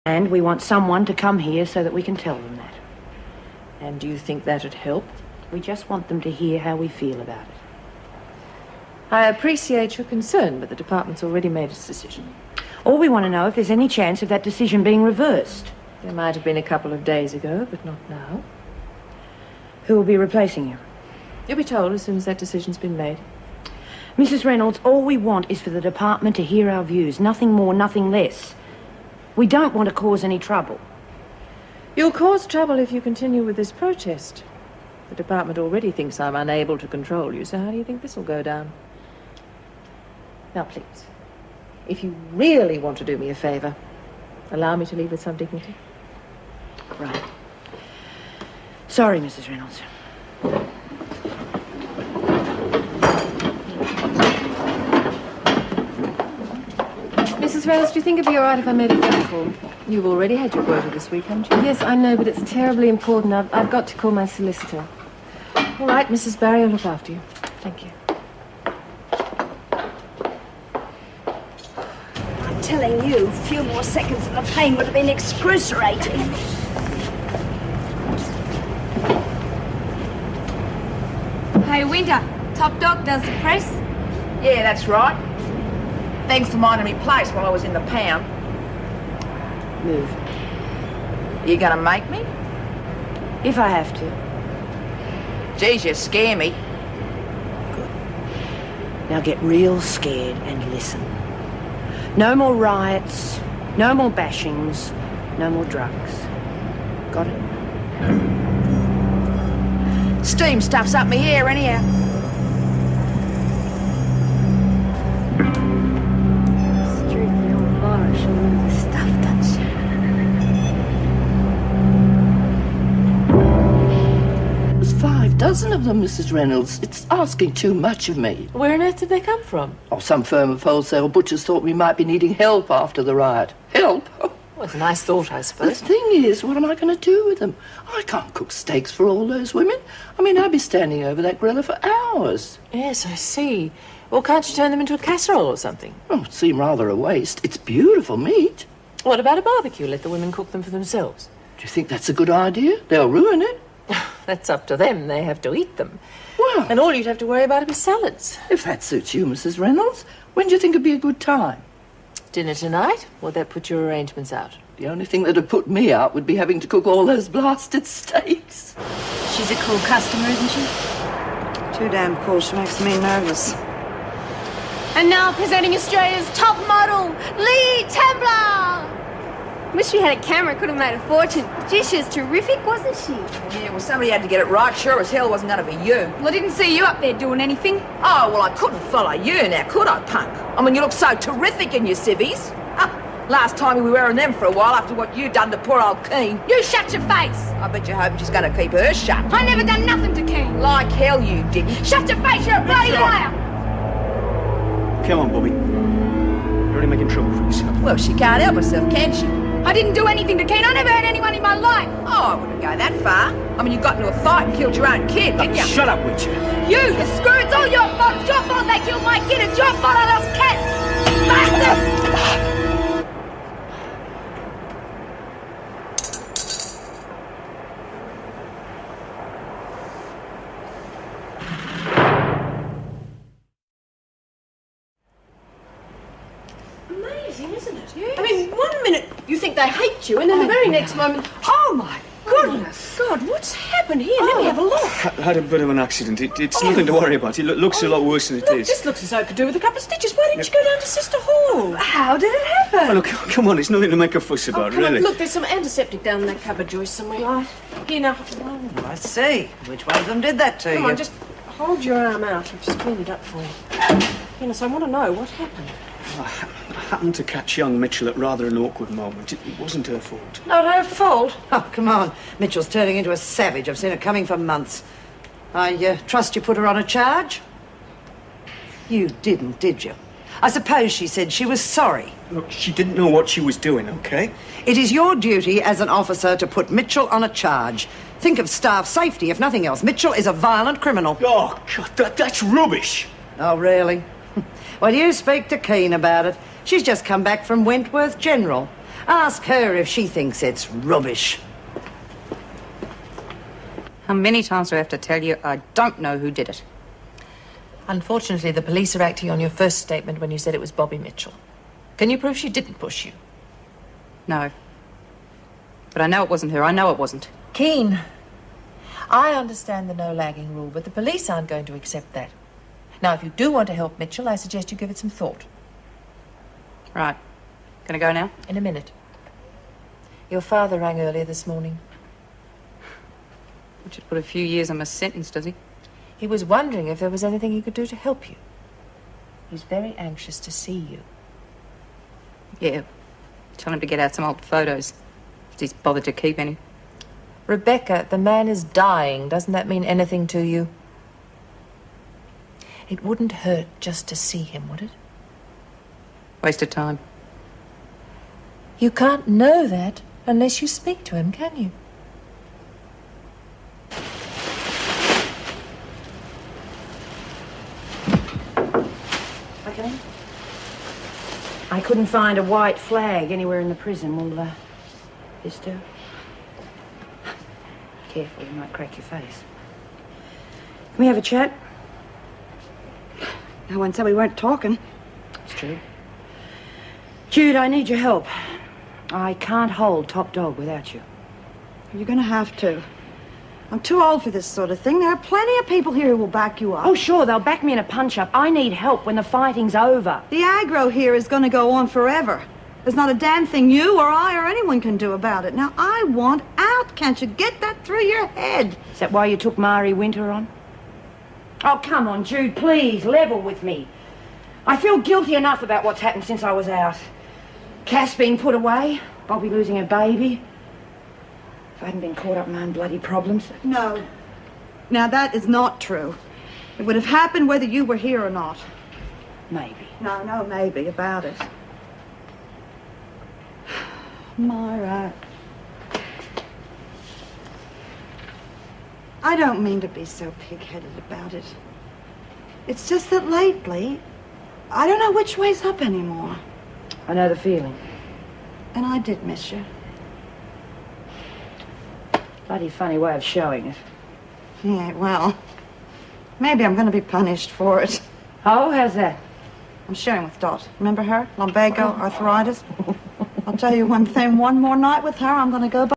And we want someone to come here so that we can tell them that. And do you think that'd help? We just want them to hear how we feel about it. I appreciate your concern, but the department's already made its decision. All we want to know if there's any chance of that decision being reversed. There might have been a couple of days ago, but not now. Who will be replacing you? You'll be told as soon as that decision's been made. Mrs. Reynolds, all we want is for the department to hear our views. Nothing more, nothing less. We don't want to cause any trouble. You'll cause trouble if you continue with this protest. The department already thinks I'm unable to control you, so how do you think this will go down? Now, please, if you really want to do me a favour, allow me to leave with some dignity. Right. Sorry, Mrs. Reynolds. Mrs. Reynolds, do you think it'd be all right if I made a phone call? You've already had your quota this week, haven't you? Yes, I know, but it's terribly important. I've got to call my solicitor. All right, Mrs. Barry, I'll look after you. Thank you. I'm telling you, a few more seconds and the pain would have been excruciating. Hey, Winter, Top Dog does the press? Yeah, that's right. Thanks for minding me place while I was in the pound. Move. You gonna make me? If I have to. Geez, you scare me. Now get real scared and listen. No more riots, no more bashings, no more drugs. Got it? Steam stuff's up my ear anyhow. Strictly old Laura, she'll know the stuff, doesn't she? There's 5 dozen of them, Mrs. Reynolds. It's asking too much of me. Where on earth did they come from? Oh, some firm of wholesale butchers thought we might be needing help after the riot. Help? Oh, Well, it's a nice thought, I the suppose. thing is, what am I going to do with them? I can't cook steaks for all those women. I mean, I'd be standing over that griller for hours. Yes, I see. Well, can't you turn them into a casserole or something? Oh, it'd seem rather a waste. It's beautiful meat. What about a barbecue? Let the women cook them for themselves. Do you think that's a good idea? They'll ruin it. That's up to them. They have to eat them. Well, And all you'd have to worry about is salads. if that suits you, Mrs. Reynolds, when do you think would be a good time? Dinner tonight? Would that put your arrangements out? The only thing that'd put me out would be having to cook all those blasted steaks. She's a cool customer, isn't she? Too damn cool. She makes me nervous. And now presenting Australia's top model, Lee Templar! Wish she had a camera, could have made a fortune. Gee, she was terrific, wasn't she? Yeah, well, somebody had to get it right. Sure as hell wasn't gonna be you. Well, I didn't see you up there doing anything. Oh, well, I couldn't follow you now, could I, punk? I mean, you look so terrific in your civvies. Last time we were wearing them for a while after what you done to poor old Keen. You shut your face! I bet you're hoping she's gonna keep her shut. I never done nothing to King. Like hell you didn't. Shut your face, you're a bloody liar! Come on, Bobby. You're only making trouble for yourself. Well, she can't help herself, can she? I didn't do anything to King. I never hurt anyone in my life. Oh, I wouldn't go that far. I mean, you got into a fight and killed your own kid, didn't you? Shut up, Witcher. You screw, it's all your fault. It's your fault they killed my kid. It's your fault I lost cats. Bastard! Amazing, isn't it? Yes. I mean, 1 minute you think they hate you, and then the very next moment, oh my goodness! God, what's happened here? Let me have a look. Had a bit of an accident. It's nothing to worry about. It looks a lot worse than it Look, is. this looks as though it could do with a couple of stitches. Why didn't you go down to Sister Hall? How did it happen? Oh, look, come on. It's nothing to make a fuss about, Come on, really. look, there's some antiseptic down in that cupboard, Joyce, somewhere. Right. Here, now. Oh, I see. Which one of them did that to come you? on, just hold your arm out. I've just cleaned it up for you. Eunice, I want to know what happened. I happened to catch young Mitchell at rather an awkward moment. It wasn't her fault. Not her fault. Oh, come on. Mitchell's turning into a savage. I've seen her coming for months. I trust you put her on a charge? You didn't, did you? I suppose she said she was sorry. Look, she didn't know what she was doing, okay? It is your duty as an officer to put Mitchell on a charge. Think of staff safety, if nothing else. Mitchell is a violent criminal. Oh, God, that's rubbish. Oh, really? Well, you speak to Keane about it. She's just come back from Wentworth General. Ask her if she thinks it's rubbish. How many times do I have to tell you I don't know who did it? Unfortunately, the police are acting on your first statement when you said it was Bobby Mitchell. Can you prove she didn't push you? No. But I know it wasn't her. I know it wasn't. Keen. I understand the no lagging rule, but the police aren't going to accept that. Now, if you do want to help Mitchell, I suggest you give it some thought. Right. Gonna go now? In a minute. Your father rang earlier this morning. Which would put a few years on my sentence, does he? He was wondering if there was anything he could do to help you. He's very anxious to see you. Yeah. Tell him to get out some old photos. If he's bothered to keep any. Rebecca, the man is dying. Doesn't that mean anything to you? It wouldn't hurt just to see him, would it? Waste of time. You can't know that unless you speak to him, can you? Okay. I couldn't find a white flag anywhere in the prison. Will this do? Careful, you might crack your face. Can we have a chat? No one said we weren't talking. It's true. Jude, I need your help. I can't hold Top Dog without you. You're going to have to. I'm too old for this sort of thing. There are plenty of people here who will back you up. Oh, sure, they'll back me in a punch-up. I need help when the fighting's over. The aggro here is going to go on forever. There's not a damn thing you or I or anyone can do about it. Now, I want out. Can't you get that through your head? Is that why you took Mari Winter on? Oh, come on, Jude, please, level with me. I feel guilty enough about what's happened since I was out. Cass being put away, Bobby losing her baby. If I hadn't been caught up in my own bloody problems. No. Now, that is not true. It would have happened whether you were here or not. Maybe. No, maybe about it. Myra. I don't mean to be so pig-headed about it. It's just that lately, I don't know which way's up anymore. I know the feeling. And I did miss you. Bloody funny way of showing it. Yeah, well, maybe I'm going to be punished for it. Oh, how's that? I'm sharing with Dot. Remember her? Lumbago, arthritis. I'll tell you one thing, one more night with her, I'm going to go back.